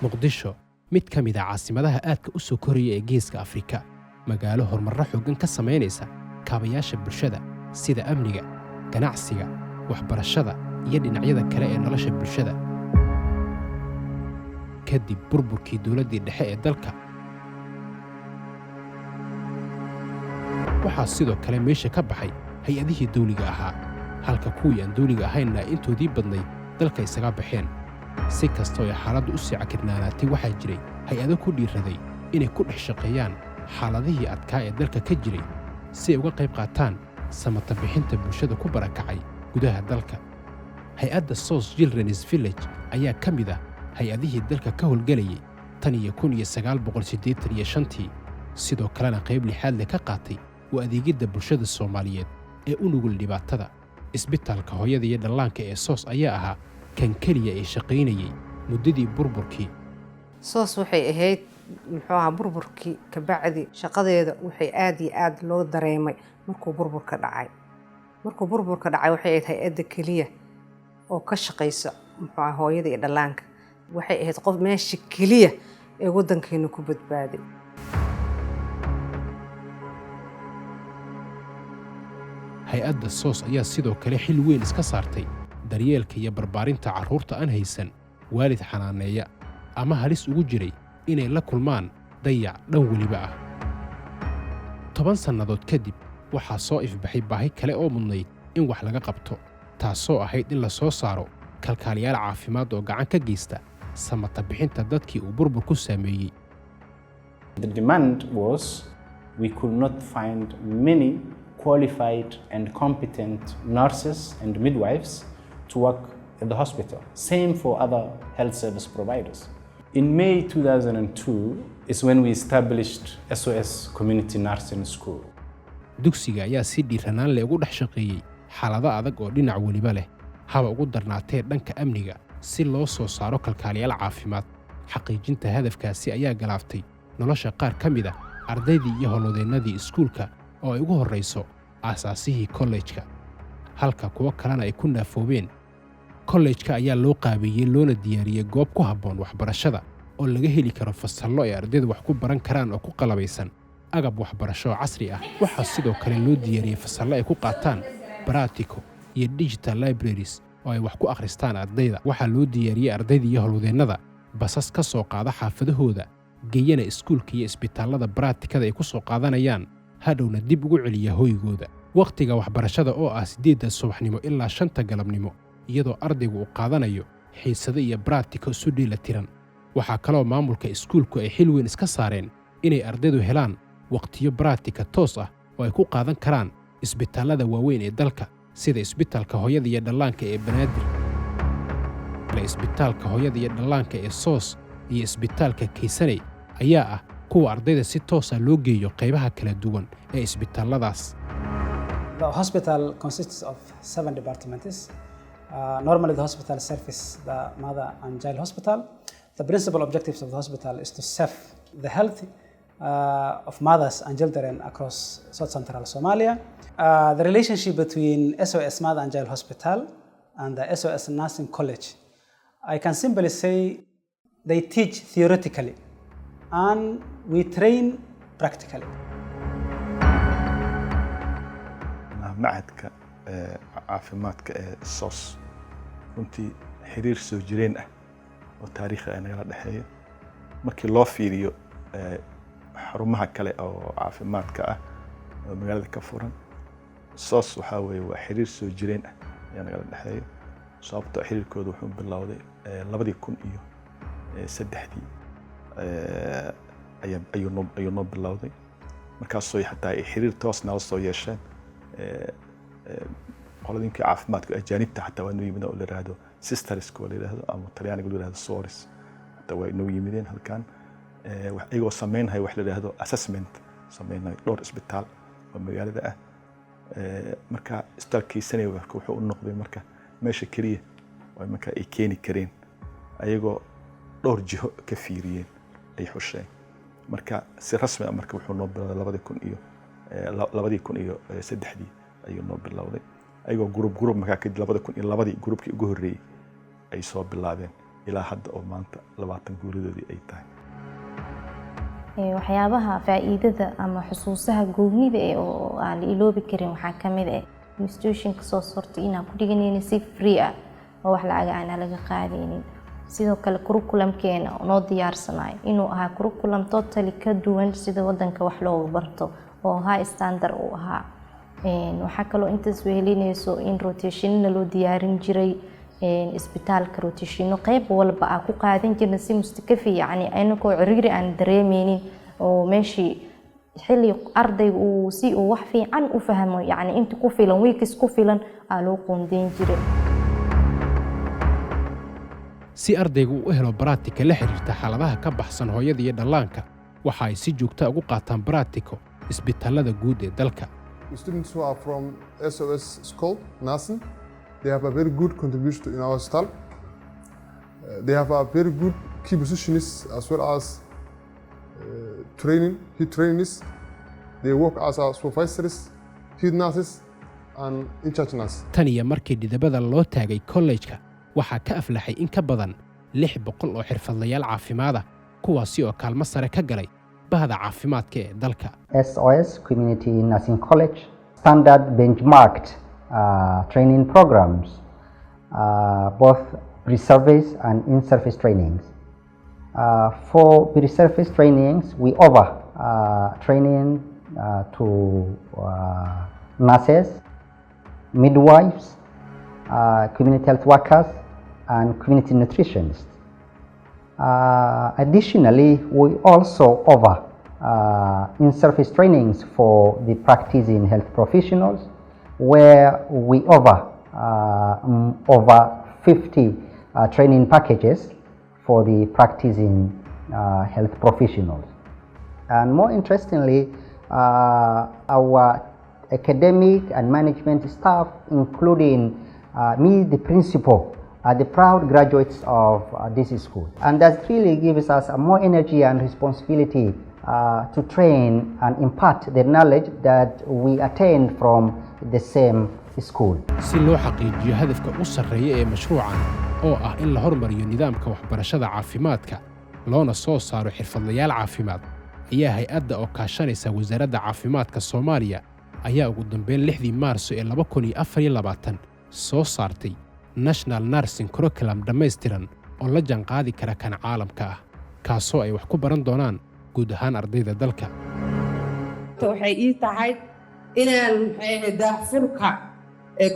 muqdisho mid ka mid ah caasimadaha aadka u soo koraya ee geeska Afrika magaalo horumarro xooggan ka samaynaysa kaabayaasha bulshada sida amniga ganacsiga waxbarashada iyo dhinacyada kale ee nolosha bulshada kadib burburkii dowladdii dhexe ee dalka waxaa sidoo kale meesha ka baxay hay-adihii dawliga ahaa halka kuwii aan dawliga ahaynna intoodii badnayd dalka isaga baxeen si kastoo ay xaaladdu u sii cakirnaanaatay waxaa jiray hay-ado ku dhiiraday inay ku dhex shaqeeyaan xaaladihii adkaa ee dalka ka jiray si ay uga qayb qaataan samata bixinta bulshada ku barakacay gudaha dalka hay-adda SOS Children's Village ayaa ka mid ah hay-adihii dalka ka howlgelayay tan iyo 1985 sidoo kalena qayb lixaad leh ka qaatay u adeegidda bulshada Soomaaliyeed ee u nugul dhibaatada isbitaalka hooyada iyo dhallaanka ee SOS ayaa ahaa kan kaliya ee shaqaynayay muddadii burburkii SOS waxay ahayd muxuu ahaa burburkii ka bacdi shaqadeeda waxay aad iyo aad loo dareemay markuu burburka dhacay waxay ahayd hay-adda kaliya oo ka shaqaysa muxuu ahaa hooyada iyo dhallaanka waxay ahayd qof meesha kaliya ee waddankeena ku badbaaday hay-adda SOS ayaa sidoo kale xil weyn iska saartay daryeelka iyo barbaarinta carruurta aan haysan waalid xanaaneeya ama halis ugu jiray inay la kulmaan dayac dhan weliba ah 10 sannadood kadib waxaa soo ifbaxay baahi kale oo mudnayd in wax laga qabto taasoo ahayd in la soo saaro kalkaaliyaal caafimaad oo gacan ka geysta samata bixinta dadkii uu burbur ku saameeyey. The demand was we could not find many qualified and competent nurses and midwives to work at the hospital. Same for other health service providers. In May 2002 is when we established SOS Community Nursing School. Dugsiga ayaa si dhiiranaan leh ugu dhex shaqeeyay xaalado adag oo dhinac waliba leh haba ugu darnaatee dhanka amniga si loo soo saaro kalkaaliyaal caafimaad. Xaqiijinta hadafkaasi ayaa galaaftay nolosha qaar ka mid ah ardaydii iyo howlwadeennadii iskuulka oo ay ugu horreyso aasaasihii kollejka halka kuwa kalena ay ku naafoobeen. Kollejka ayaa loo qaabeeyey loona diyaariyey goob ku habboon waxbarashada oo laga heli karo fasallo ay ardaydu wax ku baran karaan oo ku qalabaysan agab waxbarasho casri ah. Waxaa sidoo kale loo diyaariyey fasallo ay ku qaataan practical iyo digital libraries oo ay wax ku akhristaan ardayda. Waxaa loo diyaariyey ardayda iyo howlwadeennada basas ka soo qaada xaafadahooda geeyana iskuulka iyo isbitaallada practicada ay ku soo qaadanayaan hadhowna dib ugu celiya hoygooda. Waqtiga waxbarashada oo ah 8 subaxnimo ilaa 5 galabnimo iyadoo ardaygu uu qaadanayo xiisado iyo practical isu dheelatiran. Waxaa kaloo maamulka iskuulku ay xil weyn iska saareen inay ardaydu helaan waqtiyo practical toos ah oo ay ku qaadan karaan isbitaallada waaweyn ee dalka sida isbitaalka hooyada iyo dhallaanka ee Banaadir, isbitaalka hooyada iyo dhallaanka ee SOS iyo isbitaalka Kaysaney ayaa ah kuwa ardayda si toos ah loo geeyo qaybaha kala duwan ee isbitaalladaas. The hospital consists of 7 departments. Normally the hospital serves the mother and child hospital. The principal objectives of the hospital is to serve the health of mothers and children across South Central Somalia. The relationship between SOS Mother and Child Hospital and the SOS Nursing College, I can simply say they teach theoretically and we train practically. معهدك caafimaadka ee SOS runtii xiriir soo jireen ah oo taariikhi ah naga dhaxeeyo markii loo fiiriyo xarumaha kale oo caafimaadka ah oo magaalada ka furan. SOS waxa weeye waa xiriir soo jireen ah ayaa naga dhaxeeyo sababtoo xiriirkooda wuxuu bilowday 2003 ayuu noo bilowday markaasoo xataa ay xiriir toos nala soo yeesheen qoladinkii caafimaadka ajaanibta xataa waa noo yimid oo la yiraahdo sisters oo la yiraahdo ama talyaaniga la yiraahdo SORIS xataa waa noo yimideen halkan ayagoo sameynay wax la yiraahdo assessment sameynay dhowr isbitaal oo magaalada ah. marka isbitaalkiisana wuxuu u noqday marka meesha kaliya oo marka ay keeni kareen ayagoo dhowr jiho ka fiiriyeen ay xusheen marka si rasmi ah marka wuxuu noo bilowday 2003 ayuu noo bilowday ayagoo group marka kadib 2002 groupkii ugu horeeyay ay soo bilaabeen ilaa hadda oo maanta 20 guuridoodii ay tahay. waxyaabaha faa'iidada ama xusuusaha goobnida oo aan la iloobi karin waxaa ka mid ah institutionka soo sortay inaan ku dhiganayna si free ah oo wax lacag aan laga qaadaynin. sidoo kale curriculumkeena noo diyaarsanaay inuu ahaa curriculum totally ka duwan sida wadanka wax loogu barto oo high standard uu ahaa. waxaa kaloo intaas wehelinayso in rotationina loo diyaarin jiray isbitaalka rotationo qayb walba aan ku qaadan jirnay si mustakafi yacni aynakoo ciriiri aan dareemeynin oo meeshii xilli ardaygu uu si uu wax fiican u fahmo yacni inta ku filan weekis ku filan aa loo qoondeyn jiray. si ardaygu u helo baraatika la xiriirta xaaladaha ka baxsan hooyada iyo dhallaanka waxa ay si joogta ugu qaataan baraatiko isbitaalada guud ee dalka. Students who are from SOS School, Nasen, they have a very good contribution in our hospital. They have a very good key positionists as well as head trainees. They work as our supervisors, head nurses, and in-charge nurses. tan iyo markii dhidabada loo taagay kollejka waxaa ka aflaxay in ka badan 600 oo xirfadlayaal caafimaad ah kuwaasi oo kaalmo sare ka galay bahda caafimaadka ee dalka. SOS Community Nursing College standard benchmarked training programs, both pre-service and in-service trainings. For pre-service trainings, we offer training to nurses, midwives, community health workers, and community nutritionists. Additionally, we also offer in-service trainings for the practicing health professionals, where we offer over 50 training packages for the practicing health professionals. And more interestingly, our academic and management staff, including me, the principal, are the proud graduates of this school. And that really gives us more energy and responsibility to train and impart the knowledge that we attained from the same school. si loo xaqiijiyo hadafka u sarreeya ee mashruucan oo ah in la hormariyo nidaamka waxbarashada caafimaadka loona soo saaro xirfadlayaal caafimaad ayaa hay-adda oo kaashanaysa wasaaradda caafimaadka Soomaaliya ayaa ugu dambeyn 6 Maarso ee 2024 soo saartay National Nursing Curriculum dhammaystiran oo la jaanqaadi kara kan caalamka ah kaasoo ay wax ku baran doonaan guud ahaan ardayda dalka. waxay ii tahay inaan daahfurka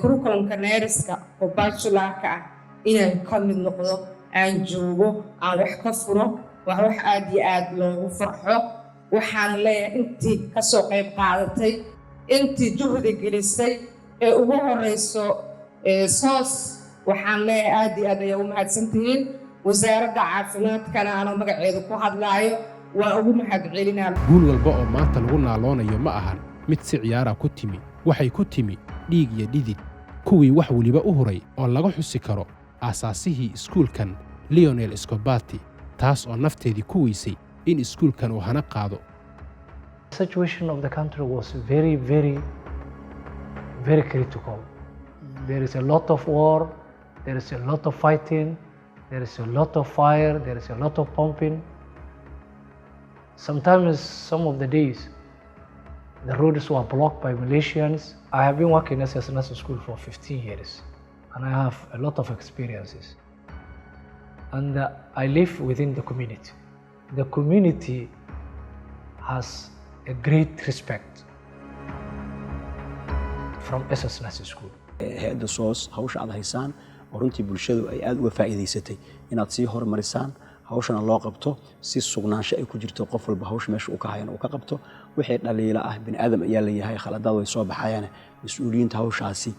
curriculumka neeriska oo bachelorka ah inaan ka mid noqdo aan joogo aan wax ka furo wax aad iyo aad loogu farxo. waxaan leeyahay intii ka soo qayb qaadatay intii juhdi gelisay ee ugu horeyso SOS waxaan leeyahay aad iyo aad ay u mahadsantihiin. wasaaradda caafimaadkana anoo magaceeda ku hadlaayo waa ugu mahadcelinaa. guul walba oo maanta lagu naaloonayo ma ahan mid si ciyaara ku timi waxay ku timi dhiig iyo dhidid kuwii wax waliba u huray oo laga xusi karo aasaasihii iskuulkan Lionel Escobar taas oo nafteedii ku weysay in iskuulkan uu hana qaado. The situation of the country was very, very, very critical. There is a lot of war, there is a lot of fighting, there is a lot of fire, there is a lot of pumping. Sometimes, some of the days, the roads were blocked by militians. I have been working as a nursing school for 15 years, and I have a lot of experiences. And I live within the community. The community has a great respect from SS Nursing School. Hay'adda SOS hawsha aad haysaan oo runtii bulshadu ay aad uga faa'iideysatay inaad sii horumarisaan hawshana loo qabto si sugnaansho ay ku jirto qof walba hawsha meesha uu ka hayana uu ka qabto wixii dhaliila ah bini aadam ayaa leeyahay khaladaad way soo baxayaan mas'uuliyiinta hawshaasi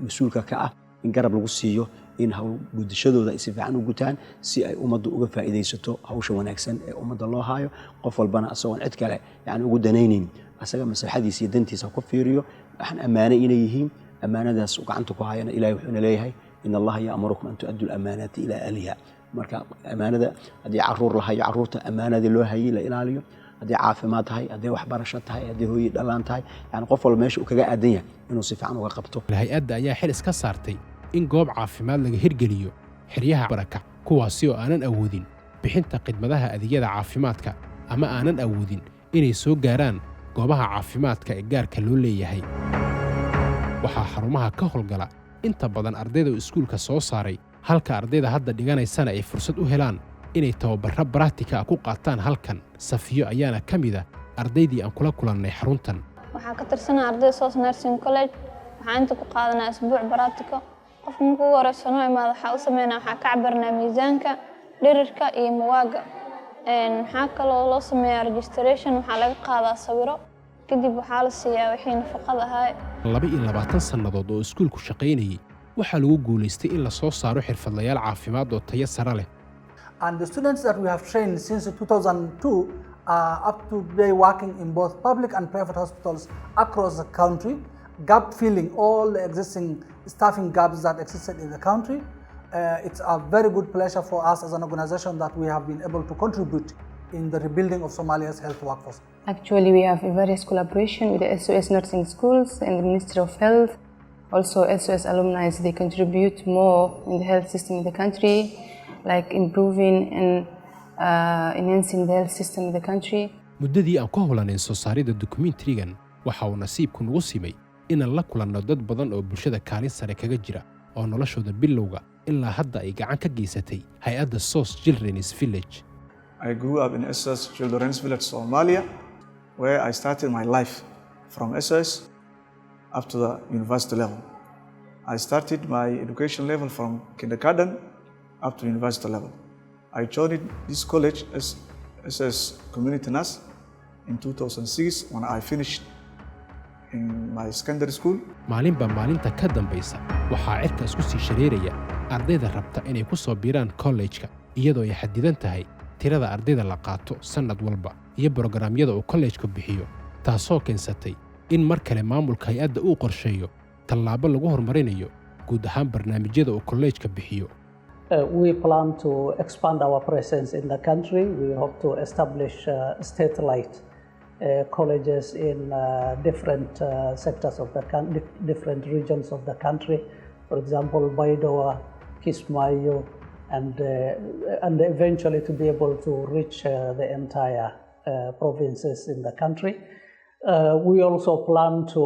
mas'uulka ka ah in garab lagu siiyo in hawl gudashadooda ay si fiican u gutaan si ay ummaddu uga faa'iideysato hawsha wanaagsan ee ummadda loo hayo qof walbana asagoon cid kale yani ugu danaynin asaga maslaxadiisa iyo dantiisa ku fiiriyo waxaan ammaanay inay yihiin ammaanadaas gacanta ku hayana ilaahay wuxuuna leeyahay in allaha ya'murukum an tu'addu al-amaanati ila ahliha marka ammaanada haddii caruur la hayo caruurta ammaanadii loo hayay la ilaaliyo haddii caafimaad tahay haddii waxbarasho tahay haddii hooyo dhalaan tahay yani qof walba meesha uu kaga aadan yahay inuu si fiican uga qabto. hay-adda ayaa xil iska saartay in goob caafimaad laga hirgeliyo xeryaha barakac kuwaasi oo aanan awoodin bixinta khidmadaha adeegyada caafimaadka ama aanan awoodin inay soo gaaraan goobaha caafimaadka ee gaarka loo leeyahay. waxaa xarumaha ka howlgala inta badan ardayda iskuulka soo saaray, halka ardayda hadda dhiganaysana ay fursad u helaan inay tababarro baraatika ku qaataan halkan. Safiyo ayaana ka mid ah ardaydii aan kula kulannay xaruntan. waxaa ka tirsanaa ardayda SOS Nursing College. waxaan inta ku qaadanaa asbuuc baraatiko. qof markuu ugu horeyso noo imaado waxaa u sameynaa waxaa ka cabirnaa miisaanka, dhirirka iyo mawaaga. maxaa kaloo loo sameeyaa registration, waxaa laga qaadaa sawiro, kadib waxaa la siiyaa wixii nafaqada ahaa. 22 sannadood oo iskuulku shaqaynayay waxaa lagu guulaystay in la soo saaro xirfadlayaal caafimaad oo tayo sare leh. And the students that we have trained since 2002 are up to today working in both public and private hospitals across the country, gap filling all the existing staffing gaps that existed in the country. It's a very good pleasure for us as an organization that we have been able to contribute in the rebuilding of Somalia's health workforce. Actually, we have a various collaboration with the SOS Nursing Schools and the Ministry of Health. Also, SOS alumni, they contribute more in the health system in the country, like improving and enhancing the health system in the country. muddadii aan ku howlanayn soo saaridda dokumentarigan waxa uu nasiibku nagu simay inaan la kulanno dad badan oo bulshada kaalin sare kaga jira oo noloshooda bilowga ilaa hadda ay gacan ka geysatay hay'adda SOS Children's Village. I grew up in SOS Children's Village, Somalia, where I started my life from SOS up to the university level. I started my education level from kindergarten up to university level. I joined this college as SOS Community Nurse in 2006 when I finished in my secondary school. maalinba maalinta ka dambaysa waxaa cirka isku sii shareeraya ardayda rabta inay ku soo biiraan college-ka iyadoo ay xadidan tahay tirada ardayda la qaato sanad walba iyo barnaamijyada uu college-ku bixiyo, taasoo keensatay in mar kale maamulka hay'adda uu qorsheeyo tallaabo lagu horumarinayo guud ahaan barnaamijyada uu college-ka bixiyo. We plan to expand our presence in the country. We hope to establish satellite colleges in different sectors of the country, different regions of the country. For example, Baidoa, Kismayo, and eventually to be able to reach the entire provinces in the country. We also plan to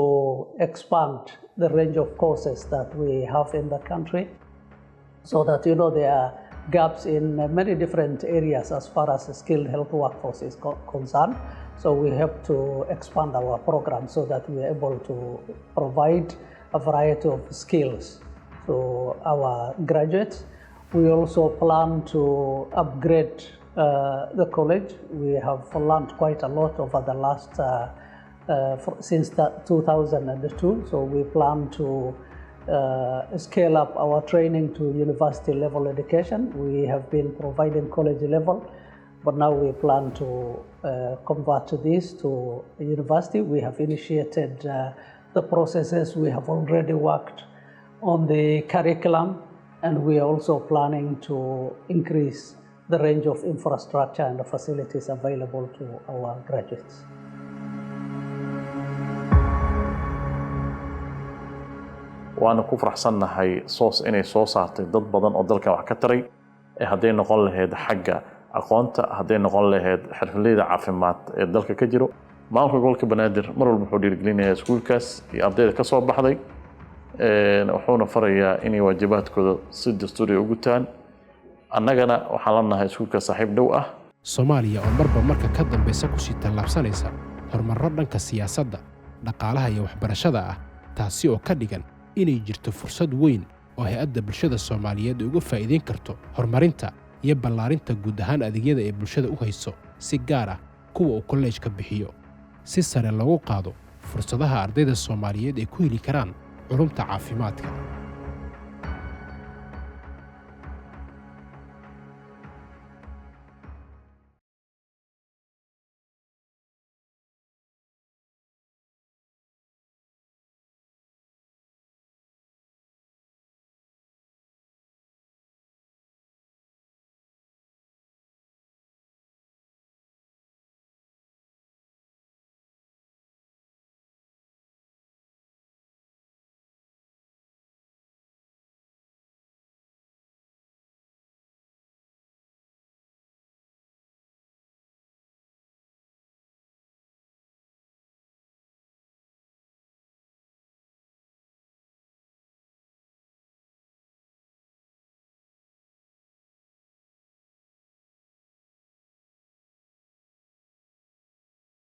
expand the range of courses that we have in the country, so that there are gaps in many different areas as far as the skilled health workforce is concerned. So we have to expand our program so that we are able to provide a variety of skills to our graduates. We also plan to upgrade the college. We have learned quite a lot over the last since 2002. So we plan to scale up our training to university level education. We have been providing college level, but now we plan to convert this to university. We have initiated the processes. We have already worked on the curriculum, and we are also planning to increase the range of infrastructure and the facilities available to our graduates. waana ku faraxsannahay SOS inay soo saartay dad badan oo dalka wax ka taray hadday noqon lahayd xagga aqoonta, hadday noqon lahayd xirfadleyda caafimaad ee dalka ka jiro. maamulka gobolka Banaadir mar walba wuxuu dhiirigelinayaa iskuulkaas iyo ardayda ka soo baxday, wuxuuna farayaa inay waajibaadkooda si dastuuri ugu gutaan. annagana waxaan la nahay iskuulka saaxiib dhow ah. Soomaaliya oo marba marka ka dambaysa ku sii tallaabsanaysa horumarro dhanka siyaasadda, dhaqaalaha iyo waxbarashada ah, taasi oo ka dhigan inay jirto fursad weyn oo hay'adda bulshada Soomaaliyeed uga faa'iideyn karto horumarinta iyo ballaarinta guud ahaan adeegyada ay bulshada u hayso, si gaar ah kuwa uu college-ka bixiyo, si sare loogu qaado fursadaha ardayda Soomaaliyeed ay ku heli karaan culumta caafimaadka.